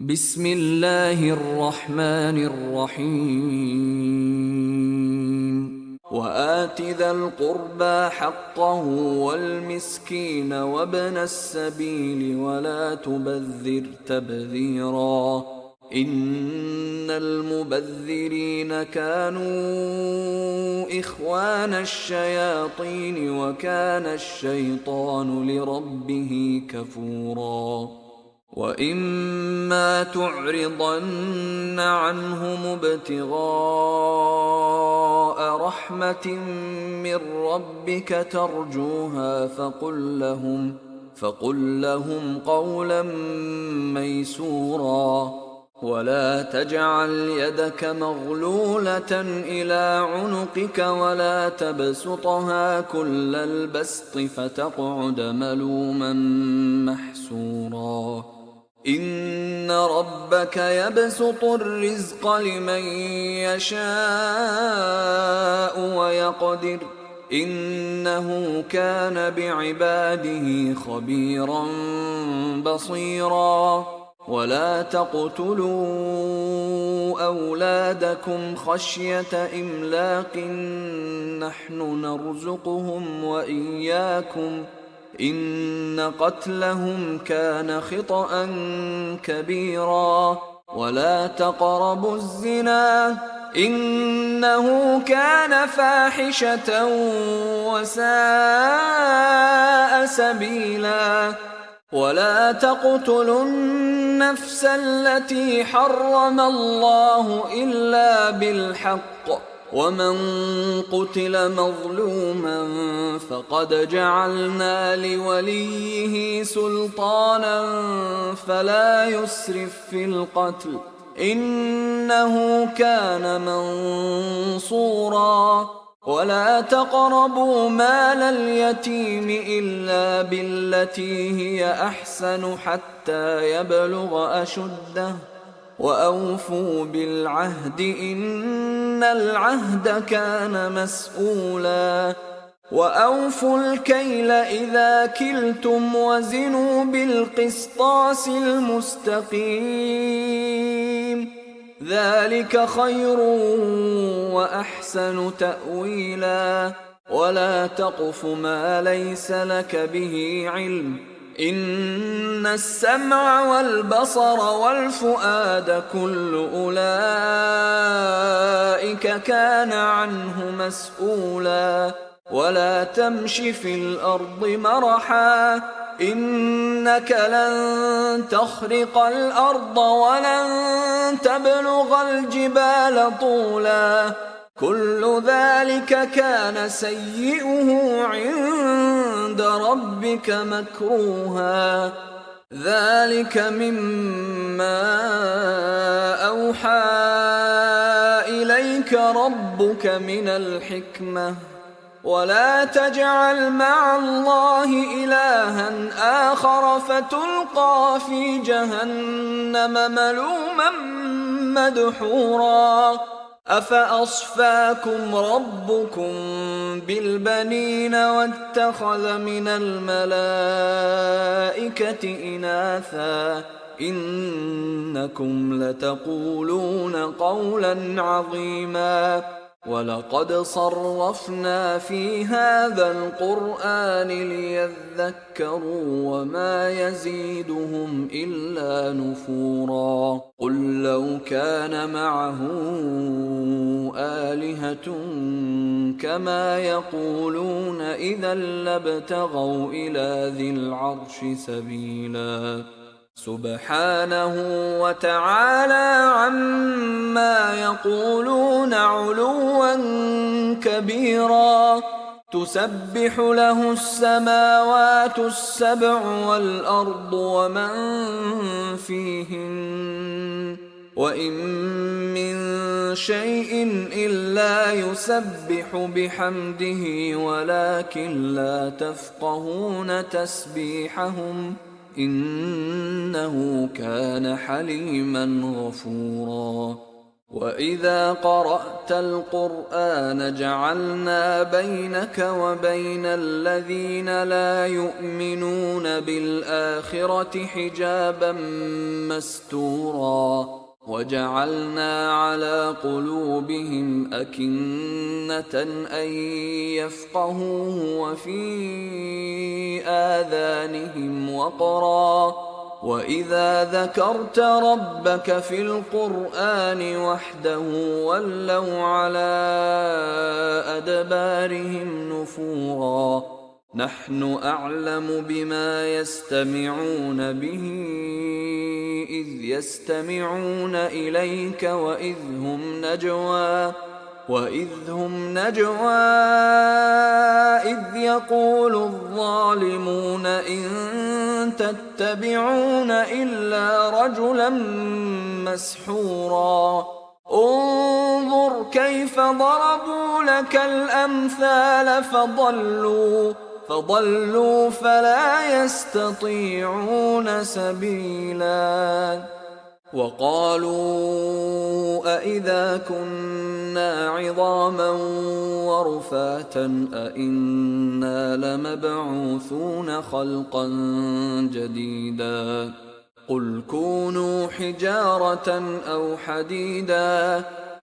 بسم الله الرحمن الرحيم وآت ذا القربى حقه والمسكين وابن السبيل ولا تبذر تبذيرا إن المبذرين كانوا إخوان الشياطين وكان الشيطان لربه كفورا وإما تعرضن عنهم ابتغاء رحمة من ربك ترجوها فقل لهم قولا ميسورا ولا تجعل يدك مغلولة إلى عنقك ولا تبسطها كل البسط فتقعد ملوما محسورا إن ربك يبسط الرزق لمن يشاء ويقدر إنه كان بعباده خبيرا بصيرا ولا تقتلوا أولادكم خشية إملاق نحن نرزقهم وإياكم إن قتلهم كان خطأ كبيرا ولا تقربوا الزنا إنه كان فاحشة وساء سبيلا ولا تقتلوا النفس التي حرم الله إلا بالحق ومن قتل مظلوما فقد جعلنا لوليه سلطانا فلا يسرف في القتل إنه كان منصورا ولا تقربوا مال اليتيم إلا بالتي هي أحسن حتى يبلغ أشده وأوفوا بالعهد إن العهد كان مسؤولا وأوفوا الكيل إذا كلتم وزنوا بالقسطاس المستقيم ذلك خير وأحسن تأويلا ولا تقف ما ليس لك به علم إن السمع والبصر والفؤاد كل أولئك كان عنه مسؤولا ولا تمش في الأرض مرحا إنك لن تخرق الأرض ولن تبلغ الجبال طولا كل ذلك كان سيئه عند ربك مكروها ذلك مما أوحى إليك ربك من الحكمة ولا تجعل مع الله إلها آخر فتلقى في جهنم ملوما مدحورا أفأصفاكم ربكم بالبنين واتخذ من الملائكة إناثا إنكم لتقولون قولا عظيما ولقد صرفنا في هذا القرآن ليذكروا وما يزيدهم إلا نفورا قل لو كان معه آلهة كما يقولون إذا لابتغوا إلى ذي العرش سبيلا سبحانه وتعالى عما يقولون علوا كبيرا تسبح له السماوات السبع والأرض ومن فيهن وإن من شيء إلا يسبح بحمده ولكن لا تفقهون تسبيحهم إنه كان حليما غفورا وإذا قرأت القرآن جعلنا بينك وبين الذين لا يؤمنون بالآخرة حجابا مستورا وجعلنا على قلوبهم أكنة أن يفقهوه وفي آذانهم وقرا وإذا ذكرت ربك في القرآن وحده ولوا على أدبارهم نفورا نحن أعلم بما يستمعون به إذ يستمعون إليك وإذ هم نجوى إذ يقول الظالمون إن تتبعون إلا رجلا مسحورا انظر كيف ضربوا لك الأمثال فضلوا فلا يستطيعون سبيلا وقالوا أإذا كنا عظاما ورفاتا أإنا لمبعوثون خلقا جديدا قل كونوا حجارة أو حديدا